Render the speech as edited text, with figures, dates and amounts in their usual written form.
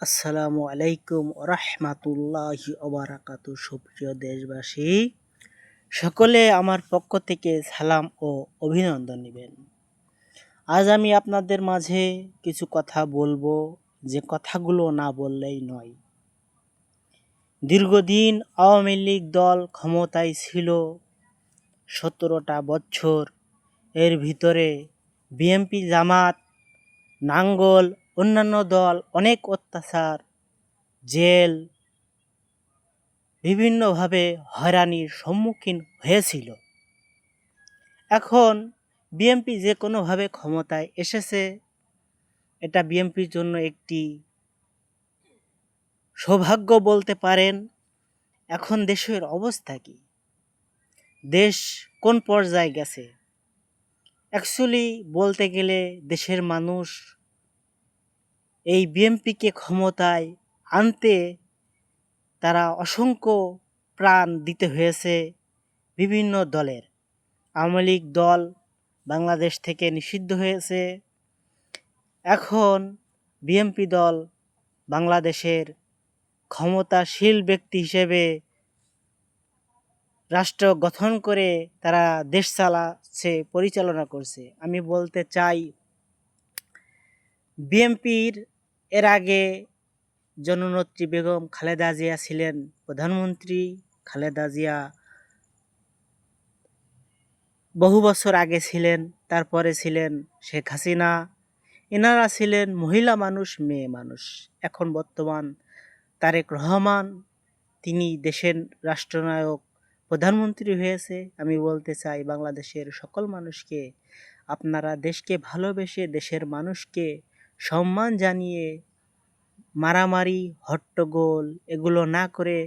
আসসালামু আলাইকুম রাহমাতুল্লাহি ওবারাকাতু। সুপ্রিয় দেশবাসী, সকলে আমার পক্ষ থেকে সালাম ও অভিনন্দন নেবেন। আজ আমি আপনাদের মাঝে কিছু কথা বলবো, যে কথাগুলো না বললেই নয়। দীর্ঘদিন আওয়ামী লীগ দল ক্ষমতায় ছিল 17টা বছর। এর ভিতরে বিএনপি, জামাত, নাঙ্গল, অন্যান্য দল অনেক অত্যাচার, জেল, বিভিন্নভাবে হয়রানির সম্মুখীন হয়েছিল। এখন বিএনপি যে কোনোভাবে ক্ষমতায় এসেছে, এটা বিএনপির জন্য একটি সৌভাগ্য বলতে পারেন। এখন দেশের অবস্থা কি, দেশ কোন পর্যায়ে গেছে, অ্যাকচুয়ালি বলতে গেলে দেশের মানুষ এই বিএনপিকে ক্ষমতায় আনতে তারা অসংখ্য প্রাণ দিতে হয়েছে বিভিন্ন দলের। আওয়ামী লীগ দল বাংলাদেশ থেকে নিষিদ্ধ হয়েছে। এখন বিএনপি দল বাংলাদেশের ক্ষমতাশীল ব্যক্তি হিসেবে রাষ্ট্র গঠন করে তারা দেশ চালাচ্ছে, পরিচালনা করছে। আমি বলতে চাই, বিএনপির এর আগে জননেত্রী বেগম খালেদা জিয়া ছিলেন প্রধানমন্ত্রী। খালেদা জিয়া বহু বছর আগে ছিলেন, তারপরে ছিলেন শেখ হাসিনা। এনারা ছিলেন মহিলা মানুষ, মেয়ে মানুষ। এখন বর্তমান তারেক রহমান, তিনি দেশের রাষ্ট্রনায়ক, প্রধানমন্ত্রী হয়েছে। আমি বলতে চাই বাংলাদেশের সকল মানুষকে, আপনারা দেশকে ভালোবেসে দেশের মানুষকে সম্মান জানিয়ে মারামারি, হট্টগোল এগুলো না করে